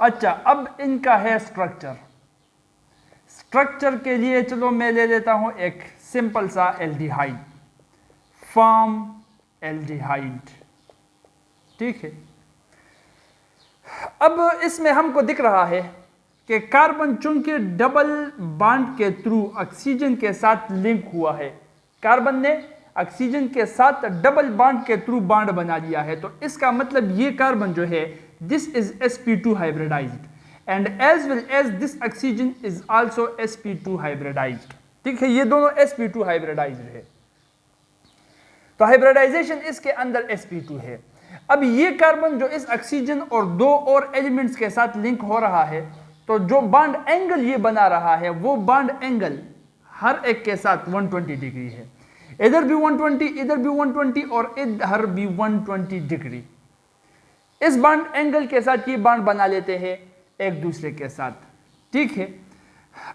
अच्छा, अब इनका है स्ट्रक्चर। स्ट्रक्चर के लिए चलो मैं ले लेता हूं एक सिंपल सा एल्डिहाइड, फॉर्म एल्डिहाइड, ठीक है। अब इसमें हमको दिख रहा है कि कार्बन चूंकि डबल बॉन्ड के थ्रू ऑक्सीजन के साथ लिंक हुआ है, कार्बन ने ऑक्सीजन के साथ डबल बॉन्ड के थ्रू बॉन्ड बना लिया है, तो इसका मतलब ये कार्बन जो है this is sp2 hybridized and as well as this oxygen is also sp2 hybridized, ठीक है। ये दोनों sp2 हाइब्रिडाइज्ड है, तो हाइब्रिडाइजेशन इसके अंदर sp2 है। अब ये कार्बन जो इस ऑक्सीजन और दो और एलिमेंट्स के साथ लिंक हो रहा है, तो जो बॉन्ड एंगल ये बना रहा है वो बॉन्ड एंगल हर एक के साथ 120 डिग्री है, इधर भी 120, इधर भी 120 और इधर भी 120 डिग्री। इस बॉन्ड एंगल के साथ ये बॉन्ड बना लेते हैं एक दूसरे के साथ, ठीक है।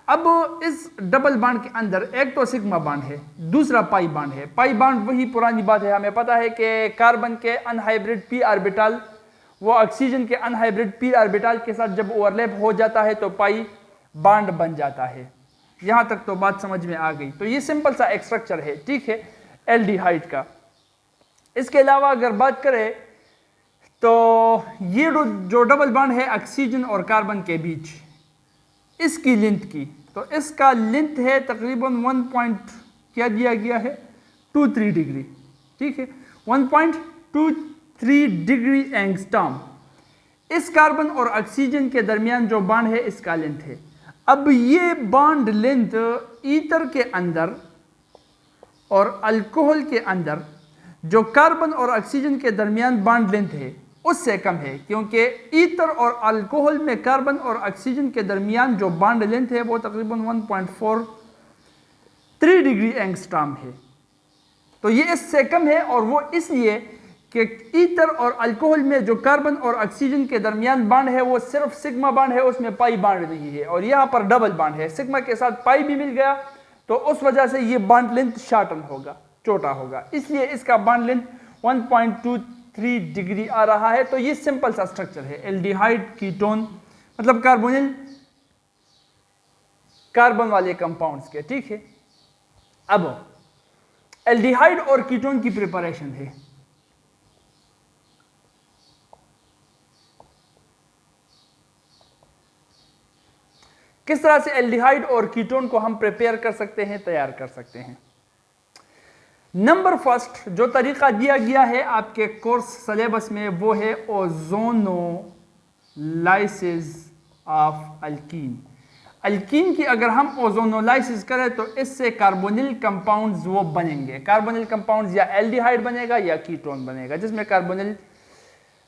अब इस डबल बॉन्ड के अंदर एक तो सिग्मा बॉन्ड है, दूसरा पाई बॉन्ड है। पाई बॉन्ड वही पुरानी बात है, हमें पता है कि कार्बन के अनहाइब्रिड p ऑर्बिटल वो ऑक्सीजन के अनहाइब्रिड p ऑर्बिटल के साथ जब ओवरलैप हो जाता है तो पाई बॉन्ड बन जाता है। यहां तक तो बात समझ में आ गई। तो ये सिंपल सा एक स्ट्रक्चर है, ठीक है, एल्डिहाइड का। इसके अलावा अगर बात करें तो ये जो डबल बॉन्ड है ऑक्सीजन और कार्बन के बीच, इसकी लेंथ की, तो इसका लेंथ है तकरीबन 1 पॉइंट क्या दिया गया है 23 डिग्री, ठीक है, 1.23 डिग्री एंगस्ट्रॉम। इस कार्बन और ऑक्सीजन के दरमियान जो बॉन्ड है इसका लेंथ है। अब ये बॉन्ड लेंथ ईथर के अंदर और अल्कोहल के अंदर जो कार्बन और ऑक्सीजन के दरमियान बॉन्ड लेंथ है उससे कम है, क्योंकि ईथर और अल्कोहल में कार्बन और ऑक्सीजन के दरमियान जो बॉन्ड लेंथ है वो तकरीबन 1.43 डिग्री एंगस्ट्रॉम है। तो ये इससे कम है, और वो इसलिए कि ईथर और अल्कोहल में जो कार्बन और ऑक्सीजन के दरमियान बॉन्ड है वो सिर्फ सिग्मा बॉन्ड है, उसमें पाई बॉन्ड नहीं है, और यहाँ पर डबल बॉन्ड है, सिग्मा के साथ पाई भी मिल गया, तो उस वजह से ये बॉन्ड लेंथ शॉर्टन होगा, छोटा होगा, इसलिए इसका बॉन्ड लेंथ 1.23 डिग्री आ रहा है। तो ये सिंपल सा स्ट्रक्चर है एल्डिहाइड कीटोन, मतलब कार्बोनिल कार्बन वाले कंपाउंड्स के, ठीक है। अब एल्डिहाइड और कीटोन की प्रिपरेशन है। किस तरह से एल्डिहाइड और कीटोन को हम प्रिपेयर कर सकते हैं, तैयार कर सकते हैं। नंबर फर्स्ट जो तरीका दिया गया है आपके कोर्स सिलेबस में वो है ओजोनोलाइसिस ऑफ अल्कीन। अल्कीन की अगर हम ओजोनोलाइसिस करें तो इससे कार्बोनिल कंपाउंड्स वो बनेंगे, कार्बोनिल कंपाउंड्स या एल्डिहाइड बनेगा या कीटोन बनेगा, जिसमें कार्बोनिल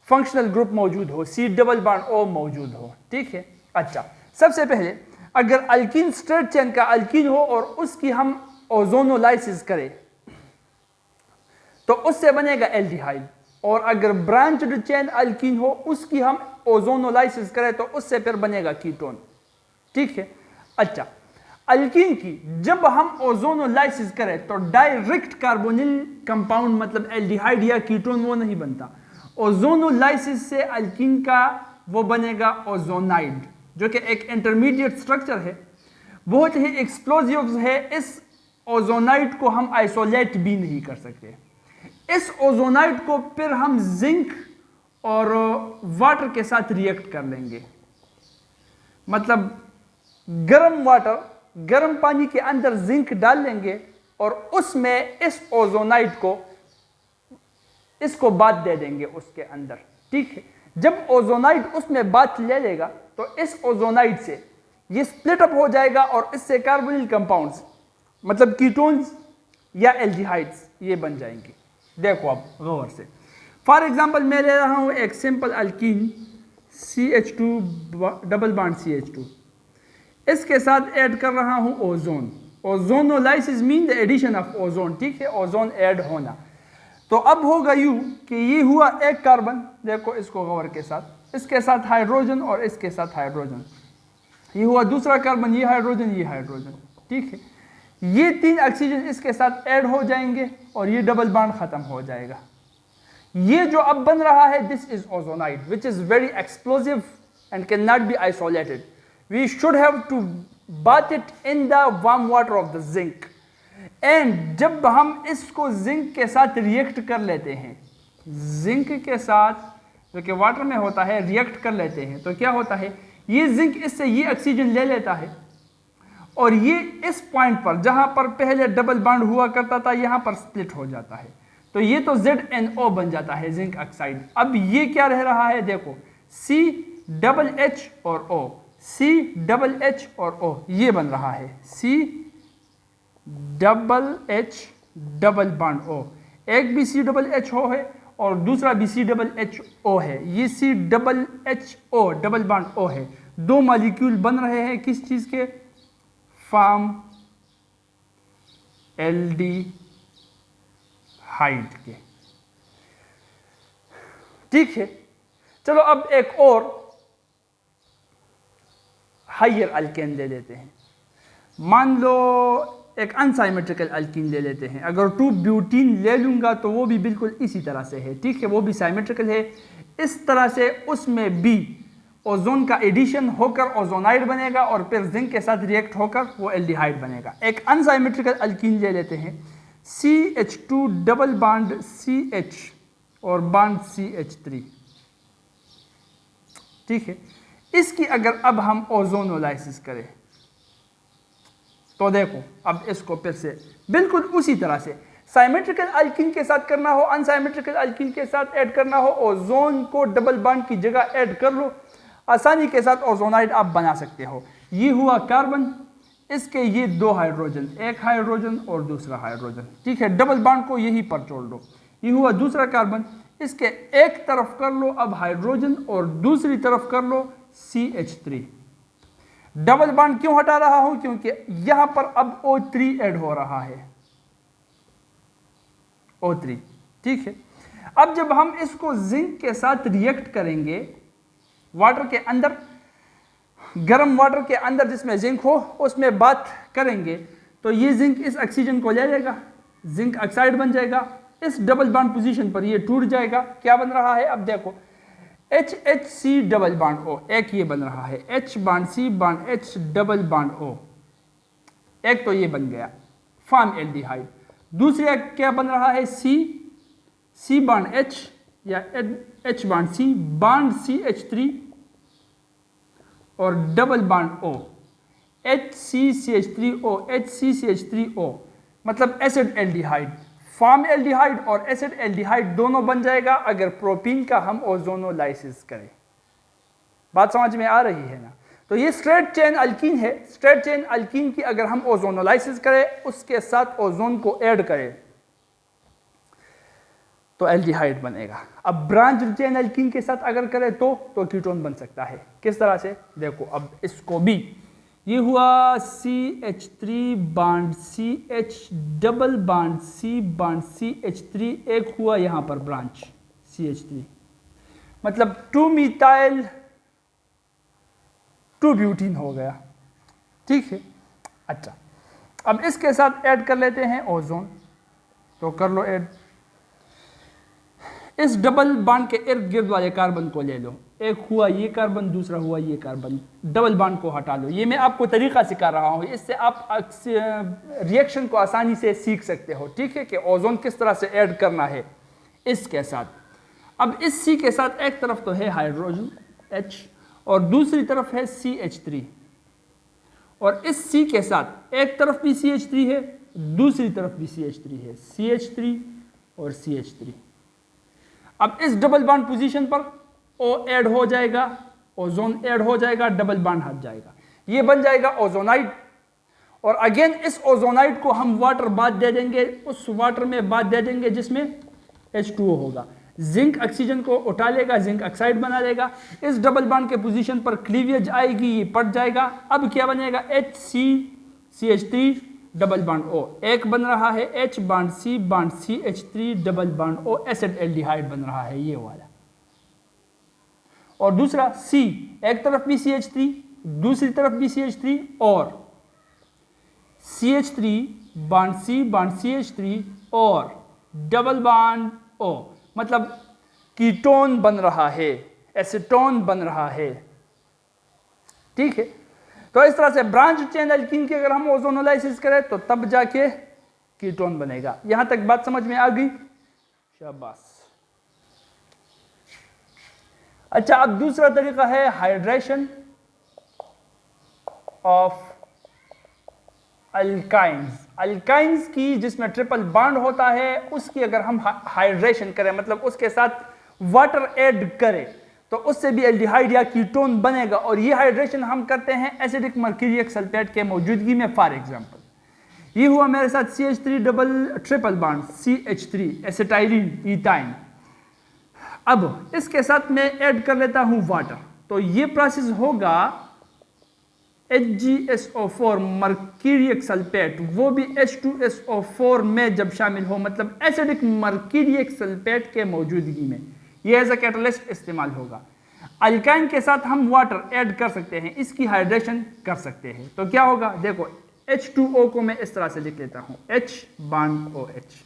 फंक्शनल ग्रुप मौजूद हो, C डबल बॉन्ड O मौजूद हो, ठीक है। अच्छा, सबसे पहले अगर अल्कीन स्ट्रेट चेन का अल्कीन हो और उसकी हम ओजोनोलाइसिस करें तो उससे बनेगा एल्डिहाइड, और अगर ब्रांच्ड चेन अल्कीन हो उसकी हम ओजोनोलाइसिस करें तो उससे फिर बनेगा कीटोन, ठीक है। अच्छा, अल्कीन की जब हम ओजोनोलाइसिस करें तो डायरेक्ट कार्बोनिल कंपाउंड मतलब एल्डिहाइड या कीटोन वो नहीं बनता, ओजोनोलाइसिस से अल्कीन का वो बनेगा ओजोनाइड, जो कि एक इंटरमीडिएट स्ट्रक्चर है, बहुत ही एक्सप्लोजिव है। इस ओजोनाइड को हम आइसोलेट भी नहीं कर सकते। इस ओजोनाइड को फिर हम जिंक और वाटर के साथ रिएक्ट कर लेंगे, मतलब गर्म वाटर, गर्म पानी के अंदर जिंक डाल लेंगे और उसमें इस ओजोनाइड को इसको बात दे देंगे उसके अंदर, ठीक है। जब ओजोनाइड उसमें बात ले लेगा तो इस ओजोनाइड से ये स्प्लिट अप हो जाएगा और इससे कार्बोनिल कंपाउंड्स मतलब कीटोन्स या एल्डिहाइड्स ये बन जाएंगे। देखो अब गौर से, फॉर एग्जांपल मैं ले रहा हूं एक simple alkyne CH2 double bond CH2, इसके साथ ऐड कर रहा हूं ozone. Ozonolysis mean the addition of ozone, ठीक है, ओजोन ऐड होना। तो अब होगा यूं कि ये हुआ एक कार्बन, देखो इसको गौर के साथ, इसके साथ हाइड्रोजन और इसके साथ हाइड्रोजन, ये हुआ दूसरा कार्बन, ये हाइड्रोजन, ये हाइड्रोजन, ठीक है। ये 3 ऑक्सीजन इसके साथ ऐड हो जाएंगे और ये डबल बॉन्ड खत्म हो जाएगा। ये जो अब बन रहा है this is ozonide which is very explosive and cannot be isolated. We should have to bath it in the warm water of the zinc. And जब हम इसको जिंक के साथ रिएक्ट कर लेते हैं, जिंक के साथ जो कि वाटर में होता है रिएक्ट कर लेते हैं, तो क्या होता है, ये जिंक इससे ये ऑक्सीजन ले लेता है और ये इस पॉइंट पर जहां पर पहले डबल बॉन्ड हुआ करता था यहां पर स्प्लिट हो जाता है, तो ये तो ZnO बन जाता है जिंक ऑक्साइड। अब ये क्या रह रहा है, देखो CH और O, CH और O ये बन रहा है, CH डबल बॉन्ड O, एक भी CHO है और दूसरा भी CHO है, ये CHO डबल बॉन्ड O है। दो मॉलिक्यूल बन रहे हैं किस चीज के, फॉर्म एल्डिहाइड के। ठीक है, चलो अब एक और हायर अल्केन ले लेते हैं। मान लो एक अनसाइमेट्रिकल अल्कीन ले लेते हैं। अगर 2-ब्यूटीन ले लूंगा तो वो भी बिल्कुल इसी तरह से है, ठीक है, वो भी साइमेट्रिकल है। इस तरह से उसमें भी ओजोन का एडिशन होकर ओजोनाइड बनेगा और फिर जिंक के साथ रिएक्ट होकर वो एल्डिहाइड बनेगा। एक अनसाइमेट्रिकल अल्कीन ले लेते हैं, CH2 डबल बॉन्ड CH और बॉन्ड CH3, ठीक है। इसकी अगर अब हम ओजोनोलाइसिस करें तो देखो, अब इसको फिर से बिल्कुल उसी तरह से साइमेट्रिकल अल्कीन के साथ करना हो, अनसाइमेट्रिकल अल्कीन के साथ ऐड करना हो, ओजोन को डबल बॉन्ड की जगह ऐड कर लो, आसानी के साथ ओजोनाइड आप बना सकते हो। ये हुआ कार्बन, इसके ये दो हाइड्रोजन, एक हाइड्रोजन और दूसरा हाइड्रोजन, ठीक है, डबल बॉन्ड को यहीं पर छोड़ दो। ये हुआ दूसरा कार्बन, इसके एक तरफ कर लो अब हाइड्रोजन और दूसरी तरफ कर लो CH3। डबल बॉन्ड क्यों हटा रहा हूं, क्योंकि यहां पर अब O3 ऐड हो रहा है, O3, ठीक है। अब जब हम इसको जिंक के साथ रिएक्ट करेंगे वाटर के अंदर, गर्म वाटर के अंदर जिसमें जिंक हो उसमें बात करेंगे, तो ये जिंक इस ऑक्सीजन को ले लेगा, जिंक ऑक्साइड बन जाएगा। इस डबल बॉन्ड पोजीशन पर ये टूट जाएगा। क्या बन रहा है, अब देखो HHC डबल बॉन्ड O, एक ये बन रहा है H bond C bond H double bond O, एक तो ये बन गया फॉर्म एल्डिहाइड। दूसरा क्या बन रहा है, C बॉन्ड H या H bond C bond CH3 और double bond O, HCCH3O, HCCH3O, मतलब एसिड एल्डिहाइड। फॉर्म एल्डिहाइड और एसिड एल्डिहाइड दोनों बन जाएगा अगर प्रोपीन का हम ओजोनोलाइसिस करें। बात समझ में आ रही है ना। तो ये स्ट्रेट चेन अल्कीन है। स्ट्रेट चेन अल्कीन की अगर हम ओजोनोलाइसिस करें, उसके साथ ओजोन को ऐड करें तो एल्डिहाइड बनेगा। अब ब्रांच चेन अल्कीन के साथ अगर करें तो कीटोन बन सकता है। किस तरह से, देखो अब इसको भी, ये हुआ CH3 bond CH double bond C bond CH3, एक हुआ यहां पर ब्रांच CH3, मतलब 2-मिथाइल 2-ब्यूटीन हो गया, ठीक है। अच्छा, अब इसके साथ ऐड कर लेते हैं ओजोन, तो कर लो ऐड। इस डबल बॉन्ड के इर्द गिर्द वाले कार्बन को ले लो, एक हुआ ये कार्बन, दूसरा हुआ ये कार्बन, डबल बॉन्ड को हटा लो। ये मैं आपको तरीका सिखा रहा हूँ, इससे आप रिएक्शन को आसानी से सीख सकते हो, ठीक है, कि ओजोन किस तरह से ऐड करना है इसके साथ। अब इस C के साथ एक तरफ तो है हाइड्रोजन H और दूसरी तरफ है CH3, और इस C के साथ एक तरफ भी CH3 है, दूसरी तरफ भी CH3 है, CH3 और CH3। अब इस डबल बॉन्ड पोजीशन पर O ऐड हो जाएगा, ओजोन ऐड हो जाएगा, डबल बॉन्ड हट जाएगा, ये बन जाएगा ओजोनाइड। और अगेन इस ओजोनाइड को हम वाटर बाथ दे देंगे, उस वाटर में बाथ दे देंगे जिसमें H2O होगा, जिंक ऑक्सीजन को उठा लेगा, जिंक ऑक्साइड बना लेगा। इस डबल बॉन्ड के पोजीशन पर क्लीवेज आएगी, ये पट जाएगा। अब क्या बनेगा, HCCH3 डबल बॉन्ड O, एक बन रहा है H bond C bond CH3 double bond O, acid aldehyde बन रहा है ये वाला। और दूसरा C, एक तरफ भी CH3, दूसरी तरफ भी CH3 और CH3 bond C bond CH3 और डबल बॉन्ड O, मतलब कीटोन बन रहा है, एसीटोन बन रहा है, ठीक है। तो इस तरह से ब्रांच चेन अल्कीन की अगर हम ओजोनोलाइसिस करें तो तब जाके कीटोन बनेगा। यहां तक बात समझ में आ गई? शाबाश। अच्छा, अब दूसरा तरीका है हाइड्रेशन ऑफ अल्काइंस। अल्काइंस की जिसमें ट्रिपल बॉन्ड होता है उसकी अगर हम हाइड्रेशन करें, मतलब उसके साथ वाटर ऐड करें, तो उससे भी एल्डिहाइड या कीटोन बनेगा। और ये हाइड्रेशन हम करते हैं एसिडिक मर्क्यूरियक सल्फेट के मौजूदगी में। फॉर एग्जांपल ये हुआ मेरे साथ CH3 double triple bond CH3 acetylene ethyne. अब इसके साथ मैं ऐड कर लेता हूं वाटर, तो ये प्रोसेस होगा HgSO4 मर्क्यूरियक सल्फेट, वो भी H2SO4 में जब शामिल हो, मतलब एसिडिक मर्क्यूरियक सल्फेट के मौजूदगी में, ये एज अ कैटलिस्ट इस्तेमाल होगा। अल्काइन के साथ हम वाटर ऐड कर सकते हैं, इसकी हाइड्रेशन कर सकते हैं। तो क्या होगा, देखो H2O को मैं इस तरह से लिख लेता हूं, H बॉन्ड OH।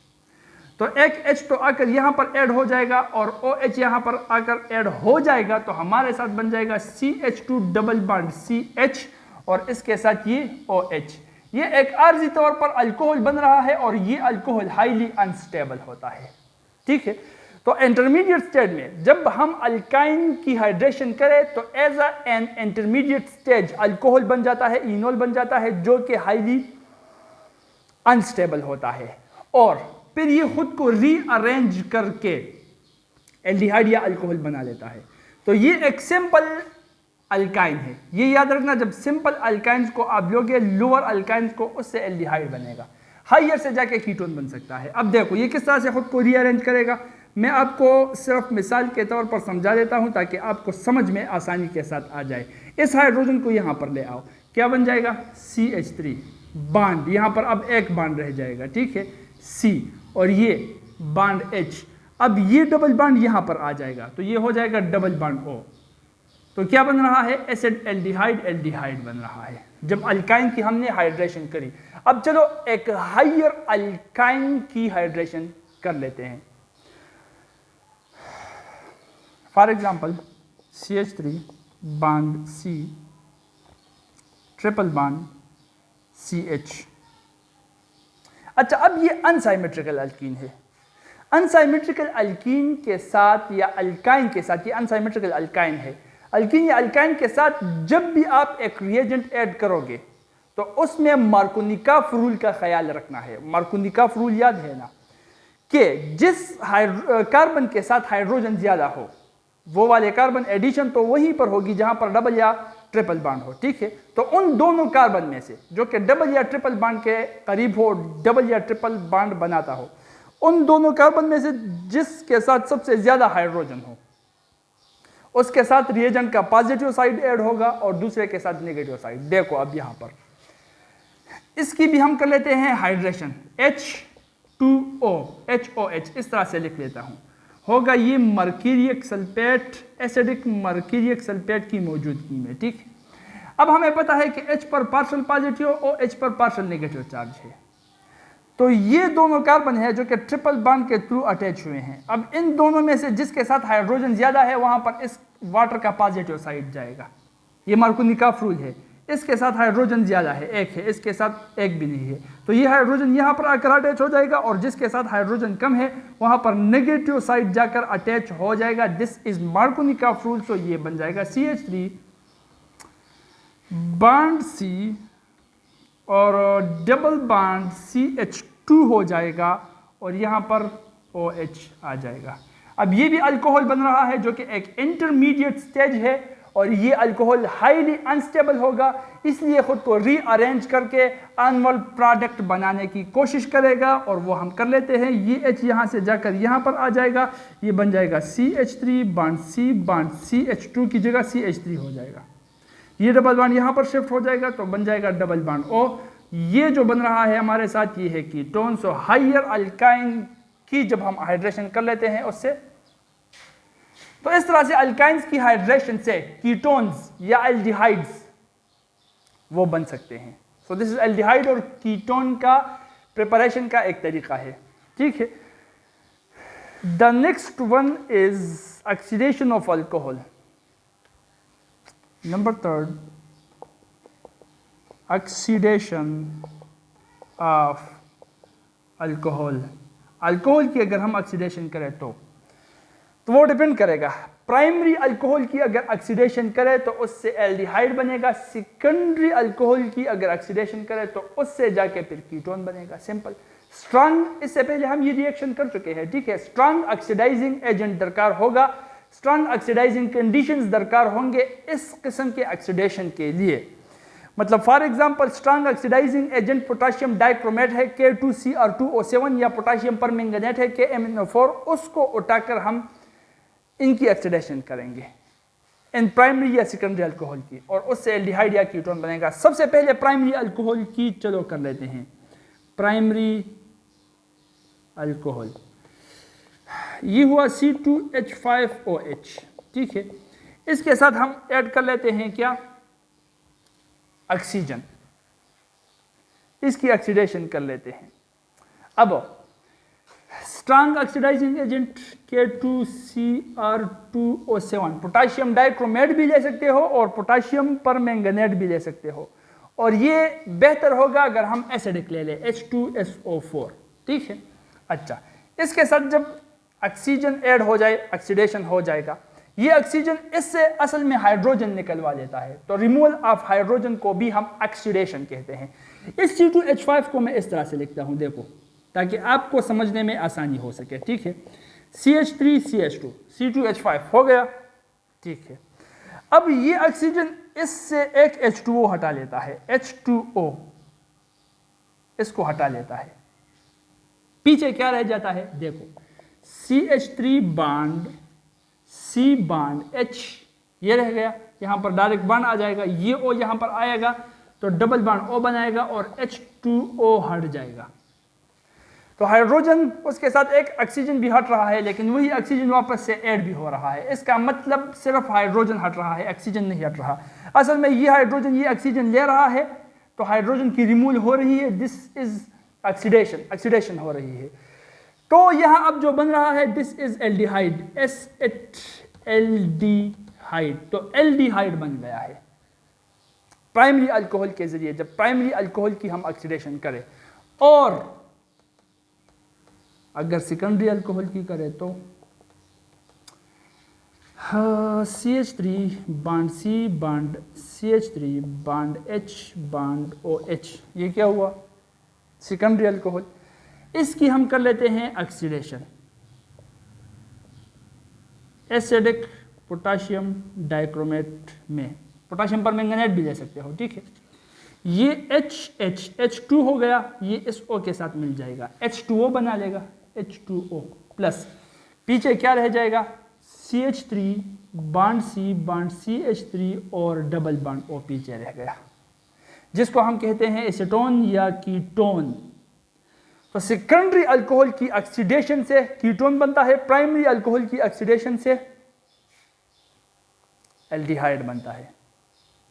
तो एक H तो आकर यहां पर ऐड हो जाएगा और OH यहां पर आकर ऐड हो जाएगा, तो हमारे साथ बन जाएगा CH2 डबल बॉन्ड CH और इसके साथ ये OH। ये एक आर्जी तौर पर अल्कोहल बन रहा है और ये अल्कोहल हाईली अनस्टेबल होता है, ठीक है। तो इंटरमीडिएट स्टेज में जब हम अल्काइन की हाइड्रेशन करें तो as an intermediate stage alcohol बन जाता है, इनोल बन जाता है, जो कि हाईली अनस्टेबल होता है और फिर ये खुद को रीअरेंज करके एल्डिहाइड या अल्कोहल बना लेता है। तो ये एक सिंपल अल्काइन है, ये याद रखना। जब सिंपल अल्काइंस को आप लोगे, लोअर अल्काइंस को, उससे एल्डिहाइड बनेगा, हाइयर से जाके कीटोन बन सकता है। अब देखो ये किस तरह से खुद को रीअरेंज करेगा, मैं आपको सिर्फ मिसाल के तौर पर समझा देता हूं ताकि आपको समझ में आसानी के साथ आ जाए। इस हाइड्रोजन को यहां पर ले आओ, क्या बन जाएगा CH3 बॉन्ड, यहां पर अब एक बॉन्ड रह जाएगा, ठीक है, C और ये बॉन्ड H। अब ये डबल बॉन्ड यहां पर आ जाएगा तो ये हो जाएगा डबल बॉन्ड O। तो क्या बन रहा है, एसिड एल्डिहाइड, एल्डिहाइड बन रहा है जब अल्काइन की हमने हाइड्रेशन करी। अब चलो एक हाइयर अल्काइन की हाइड्रेशन कर लेते हैं। For example CH3 bond C triple bond CH। अच्छा, अब ये अनसाइमेट्रिकल अल्कीन है। अनसाइमेट्रिकल अल्कीन के साथ या अल्काइन के साथ, ये अनसाइमेट्रिकल अल्काइन है, अल्कीन या अल्काइन के साथ जब भी आप एक रिएजेंट ऐड करोगे तो उसमें मार्कोनिकॉफ रूल का ख्याल रखना है। मार्कोनिकॉफ रूल याद है ना, कि जिस कार्बन के साथ हाइड्रोजन ज्यादा हो वो वाले कार्बन एडिशन तो वहीं पर होगी जहां पर डबल या ट्रिपल बॉन्ड हो, ठीक है। तो उन दोनों कार्बन में से जो कि डबल या ट्रिपल बॉन्ड के करीब हो, डबल या ट्रिपल बॉन्ड बनाता हो, उन दोनों कार्बन में से जिसके साथ सबसे ज्यादा हाइड्रोजन हो उसके साथ रिएजेंट का पॉजिटिव साइड ऐड होगा और दूसरे के साथ नेगेटिव साइड। देखो अब यहां पर इसकी भी हम कर लेते हैं हाइड्रेशन, H2O HOH इस तरह से लिख लेता हूं, होगा ये मर्क्यूरियक सल्फेट, एसिडिक मर्क्यूरियक सल्फेट की मौजूदगी में, ठीक। अब हमें पता है कि H पर पार्शियल पॉजिटिव और H पर पार्शियल नेगेटिव चार्ज है, तो ये दोनों कार्बन है जो कि ट्रिपल बॉन्ड के थ्रू अटैच हुए हैं। अब इन दोनों में से जिसके साथ हाइड्रोजन ज्यादा है वहां पर इस वाटर का पॉजिटिव साइड जाएगा, ये मार्कोनिकॉफ रूल है। इसके साथ हाइड्रोजन ज्यादा है, एक है, इसके साथ एक भी नहीं है, तो ये हाइड्रोजन यहां पर आकर अटैच हो जाएगा और जिसके साथ हाइड्रोजन कम है वहां पर नेगेटिव साइड जाकर अटैच हो जाएगा। This is Markovnikov rule. So ये बन जाएगा CH3 बॉन्ड C और डबल बॉन्ड CH2 हो जाएगा और यहां पर OH आ जाएगा। अब ये भी अल्कोहल बन रहा है जो कि एक इंटरमीडिएट स्टेज है और ये अल्कोहल हाईली अनस्टेबल होगा, इसलिए खुद को रीअरेंज करके एनुअल प्रोडक्ट बनाने की कोशिश करेगा और वो हम कर लेते हैं। ये H यहाँ से जाकर यहाँ पर आ जाएगा, ये बन जाएगा CH3 bond C bond CH2 की जगह CH3 हो जाएगा। ये डबल बॉन्ड यहाँ पर शिफ्ट हो जाएगा तो बन जाएगा डबल बॉन्ड O। ये जो बन रहा है हमारे साथ ये है कीटोन। सो हाइयर अल्काइन की जब हम हाइड्रेशन कर लेते हैं उससे, तो इस तरह से अल्काइंस की हाइड्रेशन से कीटोन्स या एल्डिहाइड्स वो बन सकते हैं। सो दिस इज एल्डिहाइड और कीटोन का प्रिपरेशन का एक तरीका है, ठीक है। The next one is oxidation of alcohol. Number 3 oxidation of alcohol, alcohol की अगर हम ऑक्सीडेशन करें तो वो डिपेंड करेगा। प्राइमरी अल्कोहल की अगर ऑक्सीडेशन करें तो उससे एल्डिहाइड बनेगा, सेकेंडरी अल्कोहल की अगर ऑक्सीडेशन करें तो उससे जाके फिर कीटोन बनेगा, सिंपल। स्ट्रॉन्ग, इससे पहले हम ये रिएक्शन कर चुके हैं, ठीक है। स्ट्रॉन्ग ऑक्सीडाइजिंग एजेंट दरकार होगा, स्ट्रॉन्ग ऑक्सीडाइजिंग कंडीशंस दरकार होंगे इस किस्म के ऑक्सीडेशन के लिए। मतलब for example strong oxidizing agent potassium dichromate है K2Cr2O7 या पोटेशियम परमैंगनेट है KMnO4, उसको उठाकर हम इनकी ऑक्सीडेशन करेंगे इन प्राइमरी या सेकेंडरी अल्कोहल की, और उससे एल्डिहाइड या कीटोन बनेगा। सबसे पहले प्राइमरी अल्कोहल की चलो कर लेते हैं। प्राइमरी अल्कोहल ये हुआ C2H5OH, ठीक है। इसके साथ हम ऐड कर लेते हैं क्या, ऑक्सीजन, इसकी ऑक्सीडेशन कर लेते हैं। अब strong oxidizing agent K2Cr2O7, potassium dichromate भी ले सकते हो और पोटेशियम परमैंगनेट भी ले सकते हो, और ये बेहतर होगा अगर हम एसिडिक ले लें H2SO4, ठीक है। अच्छा, इसके साथ जब ऑक्सीजन ऐड हो जाए, ऑक्सीडेशन हो जाएगा, ये ऑक्सीजन इससे असल में हाइड्रोजन निकलवा लेता है, तो रिमूवल ऑफ हाइड्रोजन को भी हम ऑक्सीडेशन कहते हैं। इस C2H5 को मैं इस तरह से लिखता हूं, देखो, ताकि आपको समझने में आसानी हो सके, ठीक है। CH3CH2 C2H5 हो गया, ठीक है। अब ये ऑक्सीजन इससे एक H2O हटा लेता है, H2O इसको हटा लेता है, पीछे क्या रह जाता है, देखो CH3 bond C bond H, ये रह गया, यहां पर डायरेक्ट बांड आ जाएगा, ये O यहां पर आएगा तो डबल बांड O बनाएगा और H2O हट जाएगा। तो हाइड्रोजन, उसके साथ एक ऑक्सीजन भी हट रहा है, लेकिन वही ऑक्सीजन वापस से ऐड भी हो रहा है। इसका मतलब सिर्फ हाइड्रोजन हट रहा है, ऑक्सीजन नहीं हट रहा। असल में ये हाइड्रोजन ये ऑक्सीजन ले रहा है, तो हाइड्रोजन की रिमूवल हो रही है, दिस इज ऑक्सीडेशन, ऑक्सीडेशन हो रही है। तो यहां अब जो बन रहा है दिस इज एल्डिहाइड, एल्डिहाइड, तो एल्डिहाइड बन गया है प्राइमरी अल्कोहल के जरिए, जब प्राइमरी अल्कोहल की हम ऑक्सीडेशन करें। और अगर सेकेंडरी अल्कोहल की करें तो CH3 bond C bond CH3 bond H bond OH, ये क्या हुआ, सेकेंडरी अल्कोहल। इसकी हम कर लेते हैं ऑक्सीडेशन, एसिडिक पोटेशियम डाइक्रोमेट में, पोटेशियम परमैंगनेट भी ले सकते हो, ठीक है। ये H2 हो गया, ये इस O के साथ मिल जाएगा, H2O बना लेगा, H2O प्लस, पीछे क्या रह जाएगा, CH3 bond C bond CH3 और डबल बांड O पीछे रह गया, जिसको हम कहते हैं एसीटोन या कीटोन। तो सेकेंडरी अल्कोहल की ऑक्सीडेशन से कीटोन बनता है, प्राइमरी अल्कोहल की ऑक्सीडेशन से एल्डिहाइड बनता है,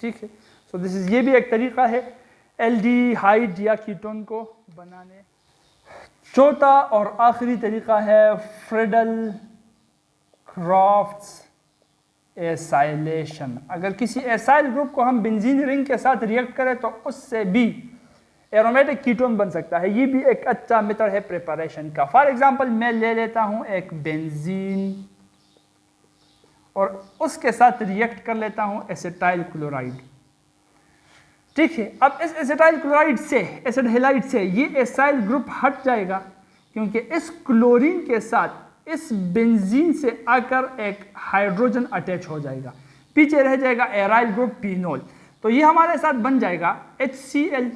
ठीक है। सो दिस इज, ये भी एक तरीका है एल्डिहाइड या कीटोन को बनाने। चौथा और आखिरी तरीका है फ्रीडल-क्राफ्ट्स एसाइलेशन। अगर किसी एसाइल ग्रुप को हम बेंजीन रिंग के साथ रिएक्ट करें तो उससे भी एरोमेटिक कीटोन बन सकता है। ये भी एक अच्छा मेथड है प्रिपरेशन का। फॉर एग्जांपल मैं ले लेता हूं एक बेंजीन और उसके साथ रिएक्ट कर लेता हूं एसिटाइल क्लोराइड, ठीक है। अब इस एसिटाइल क्लोराइड से, एसिड हैलाइड से ये एसाइल ग्रुप हट जाएगा, क्योंकि इस क्लोरीन के साथ इस बेंजीन से आकर एक हाइड्रोजन अटैच हो जाएगा, पीछे रह जाएगा एराइल ग्रुप फिनोल। तो ये हमारे साथ बन जाएगा HCl,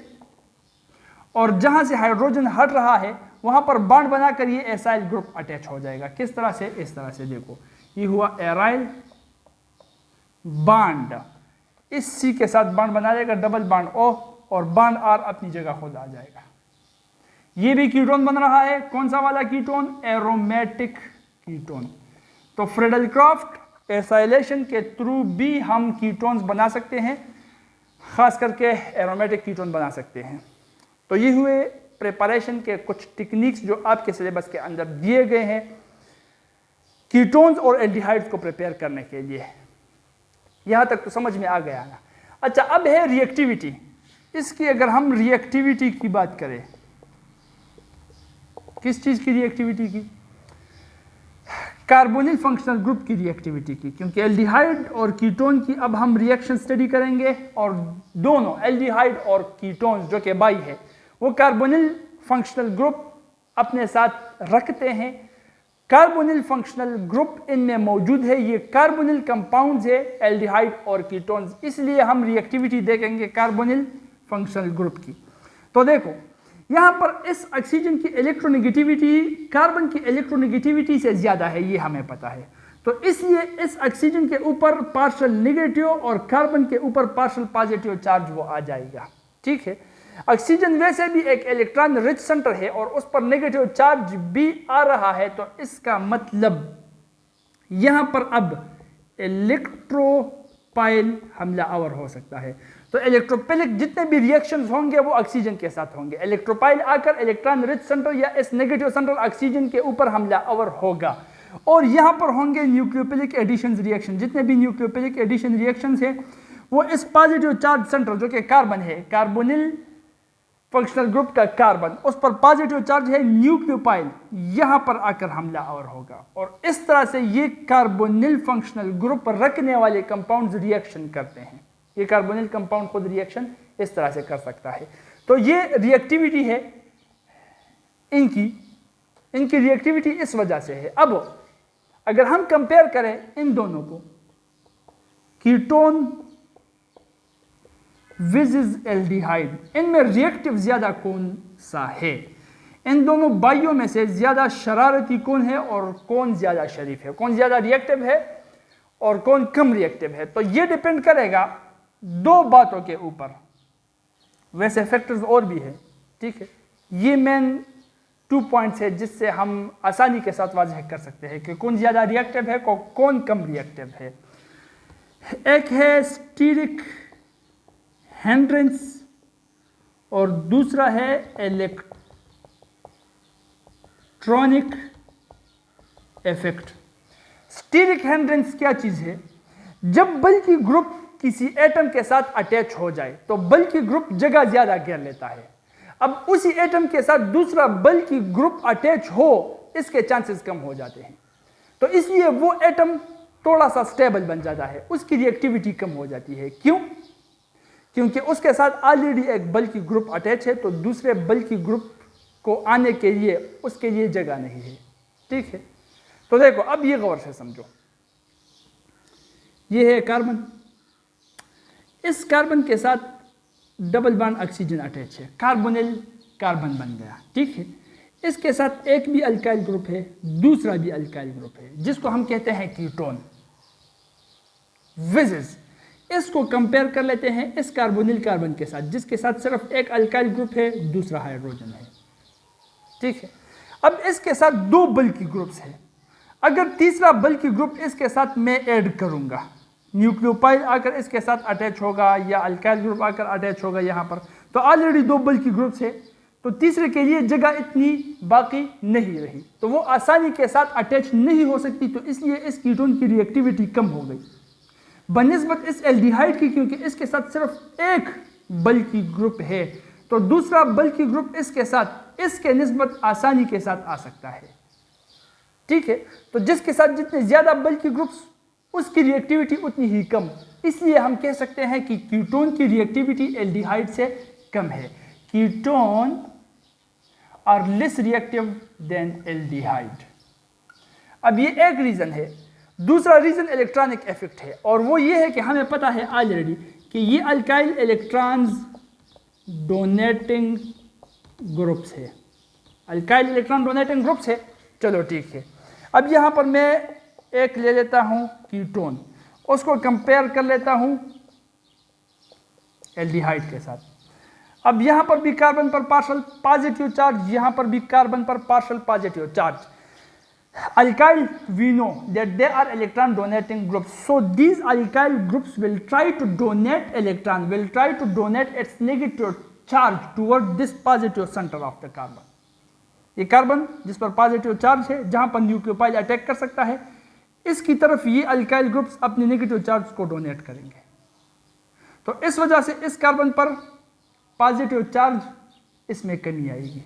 और जहां से हाइड्रोजन हट रहा है वहां पर बॉन्ड बनाकर ये एसाइल ग्रुप अटैच हो जाएगा। किस तरह से, इस तरह से, देखो ये हुआ एराइल बॉन्ड, इस C के साथ बॉन्ड बना लेगा, डबल बॉन्ड O, और बॉन्ड R अपनी जगह खुद आ जाएगा। ये भी कीटोन बन रहा है, कौन सा वाला कीटोन, एरोमेटिक कीटोन। तो फ्रीडल-क्राफ्ट एसाइलेशन के थ्रू भी हम कीटोन्स बना सकते हैं, खास करके एरोमेटिक कीटोन बना सकते हैं। तो ये हुए प्रिपरेशन के कुछ टेक्निक्स जो आपके सिलेबस के अंदर दिए गए हैं कीटोन्स और एल्डिहाइड्स को प्रिपेयर करने के लिए। यहां तक तो समझ में आ गया ना। अच्छा, अब है रिएक्टिविटी। इसकी अगर हम रिएक्टिविटी की बात करें, किस चीज़ की रिएक्टिविटी की? कार्बोनिल फंक्शनल ग्रुप की रिएक्टिविटी की, क्योंकि एल्डिहाइड और कीटोन की अब हम रिएक्शन स्टडी करेंगे और दोनों एल्डिहाइड और कीटोन जो कि बाई है वो कार्बोनिल फंक्शनल ग्रुप अपने साथ रखते हैं। कार्बोनिल फंक्शनल ग्रुप इनमें मौजूद है, ये कार्बोनिल कंपाउंड्स है एल्डिहाइड और कीटोन्स, इसलिए हम रिएक्टिविटी देखेंगे कार्बोनिल फंक्शनल ग्रुप की। तो देखो यहाँ पर इस ऑक्सीजन की इलेक्ट्रोनेगेटिविटी कार्बन की इलेक्ट्रोनेगेटिविटी से ज़्यादा है, ये हमें पता है। तो इसलिए इस ऑक्सीजन के ऊपर पार्शियल नेगेटिव और कार्बन के ऊपर पार्शियल पॉजिटिव चार्ज वो आ जाएगा। ठीक है, ऑक्सीजन वैसे भी एक इलेक्ट्रॉन रिच सेंटर है और उस पर नेगेटिव चार्ज भी आ रहा है, तो इसका मतलब यहाँ पर अब इलेक्ट्रोपाइल हमला आवर हो सकता है। तो इलेक्ट्रोपिलिक जितने भी रिएक्शंस होंगे वो ऑक्सीजन के साथ होंगे। इलेक्ट्रोपाइल आकर इलेक्ट्रॉन रिच सेंटर या इस नेगेटिव सेंटर ऑक्सीजन के ऊपर हमला आवर होगा और यहाँ पर होंगे न्यूक्लियोफिलिक एडिशन रिएक्शन। जितने भी न्यूक्लियोफिलिक एडिशन रिएक्शंस हैं वो इस पॉजिटिव चार्ज सेंटर जो कि कार्बन है, कार्बोनिल फंक्शनल ग्रुप का कार्बन, उस पर पॉजिटिव चार्ज है न्यूक्लियोपाइल, यहां पर आकर हमला आवर होगा और इस तरह से ये कार्बोनिल फंक्शनल ग्रुप रखने वाले कंपाउंड्स रिएक्शन करते हैं। ये कार्बोनिल कंपाउंड खुद रिएक्शन इस तरह से कर सकता है। तो ये रिएक्टिविटी है इनकी रिएक्टिविटी इस वजह से है। अब अगर हम कंपेयर करें इन दोनों को, कीटोन विज एल्डिहाइड, इनमें रिएक्टिव ज्यादा कौन सा है? इन दोनों बाइयों में से ज्यादा शरारती कौन है और कौन ज्यादा शरीफ है? कौन ज्यादा रिएक्टिव है और कौन कम रिएक्टिव है? तो ये डिपेंड करेगा दो बातों के ऊपर, वैसे फैक्टर्स और भी है। ठीक है, ये मेन 2 पॉइंट्स है जिससे हम आसानी के साथ वाज़ह कर सकते हैं कि कौन ज्यादा रिएक्टिव है कौन कम रिएक्टिव है। एक है स्टीरिक हेंड्रेंस और दूसरा है इलेक्ट्रॉनिक इफेक्ट। स्टीरिक हेंड्रेंस क्या चीज है? जब बल्कि ग्रुप किसी एटम के साथ अटैच हो जाए तो बल्कि ग्रुप जगह ज्यादा घेर लेता है। अब उसी एटम के साथ दूसरा बल्कि ग्रुप अटैच हो, इसके चांसेस कम हो जाते हैं, तो इसलिए वो एटम थोड़ा सा स्टेबल बन जाता है, उसकी रिएक्टिविटी कम हो जाती है। क्यों? क्योंकि उसके साथ ऑलरेडी एक बल्कि ग्रुप अटैच है, तो दूसरे बल्कि ग्रुप को आने के लिए उसके लिए जगह नहीं है। ठीक है, तो देखो अब ये गौर से समझो, ये है कार्बन, इस कार्बन के साथ डबल बॉन्ड ऑक्सीजन अटैच है, कार्बोनिल कार्बन बन गया। ठीक है, इसके साथ एक भी अल्काइल ग्रुप है, दूसरा भी अल्काइल ग्रुप है, जिसको हम कहते हैं कीटोन विजेस। इसको कंपेयर कर लेते हैं इस कार्बोनिल कार्बन के साथ, जिसके साथ सिर्फ एक अल्काइल ग्रुप है, दूसरा हाइड्रोजन है। ठीक है, अब इसके साथ दो बल्कि ग्रुप्स हैं। अगर तीसरा बल्कि ग्रुप इसके साथ मैं ऐड करूंगा, न्यूक्लियोपाइल आकर इसके साथ अटैच होगा या अल्काइल ग्रुप आकर अटैच होगा यहाँ पर, तो ऑलरेडी दो बल्कि ग्रुप्स है, तो तीसरे के लिए जगह इतनी बाकी नहीं रही, तो वो आसानी के साथ अटैच नहीं हो सकती, तो इसलिए इस कीटोन की रिएक्टिविटी कम हो गई बनिस्बत इस एल्डिहाइड की, क्योंकि इसके साथ सिर्फ एक बल्कि ग्रुप है, तो दूसरा बल्कि ग्रुप इसके साथ इसके निस्बत आसानी के साथ आ सकता है। ठीक है, तो जिसके साथ जितने ज्यादा बल्कि ग्रुप्स उसकी रिएक्टिविटी उतनी ही कम, इसलिए हम कह सकते हैं कि कीटोन की रिएक्टिविटी एल्डिहाइड से कम है। Ketone are less reactive than aldehyde. अब ये एक रीजन है। दूसरा रीजन इलेक्ट्रॉनिक इफेक्ट है, और वो ये है कि हमें पता है ऑलरेडी कि ये अल्काइल इलेक्ट्रॉन्स डोनेटिंग ग्रुप्स है, अल्काइल इलेक्ट्रॉन डोनेटिंग ग्रुप्स है। चलो ठीक है, अब यहाँ पर मैं एक ले लेता हूँ कीटोन, उसको कंपेयर कर लेता हूँ एल्डिहाइड के साथ। अब यहाँ पर भी कार्बन पर पार्शियल पॉजिटिव चार्ज, यहाँ पर भी कार्बन पर partial positive charge. Alkyl, we know that they are electron donating groups, so these alkyl groups will try to donate electron, will try to donate its negative charge toward this positive center of the carbon. ये carbon जिस पर positive charge है, जहां पर न्यूक्लियोपाइल attack कर सकता है, इसकी तरफ ये अल्काइल ग्रुप्स अपने नेगेटिव चार्ज को डोनेट करेंगे। तो इस वजह से इस कार्बन पर पॉजिटिव चार्ज इसमें कमी आएगी,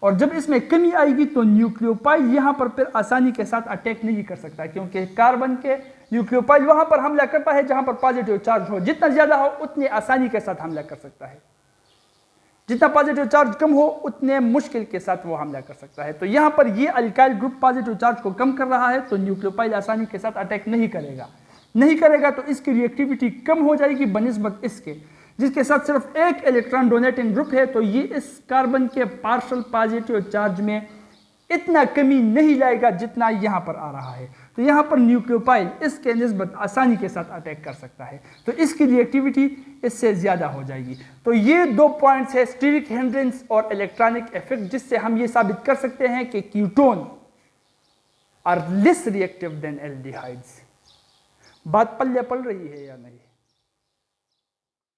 और जब इसमें कमी आएगी तो न्यूक्लियोफाइल यहाँ पर फिर आसानी के साथ अटैक नहीं कर सकता, क्योंकि कार्बन के न्यूक्लियोफाइल वहाँ पर हमला करता है जहाँ पर पॉजिटिव चार्ज हो, जितना ज़्यादा हो उतनी आसानी के साथ हमला कर सकता है, जितना पॉजिटिव चार्ज कम हो उतने मुश्किल के साथ वो हमला कर सकता है। तो यहाँ पर ये अल्काइल ग्रुप पॉजिटिव चार्ज को कम कर रहा है, तो न्यूक्लियोफाइल आसानी के साथ अटैक नहीं करेगा तो इसकी रिएक्टिविटी कम हो जाएगी बनिस्बत इसके जिसके साथ सिर्फ एक इलेक्ट्रॉन डोनेटिंग ग्रुप है। तो ये इस कार्बन के पार्शियल पॉजिटिव चार्ज में इतना कमी नहीं लाएगा जितना यहाँ पर आ रहा है, तो यहाँ पर न्यूक्लियोफाइल इसके निस्बत आसानी के साथ अटैक कर सकता है, तो इसकी रिएक्टिविटी इससे ज़्यादा हो जाएगी। तो ये 2 पॉइंट्स है, स्टीरिक हिंड्रेंस और इलेक्ट्रॉनिक इफेक्ट, जिससे हम ये साबित कर सकते हैं कि ketone are less reactive than aldehydes. बात पल्ले पड़ रही है या नहीं?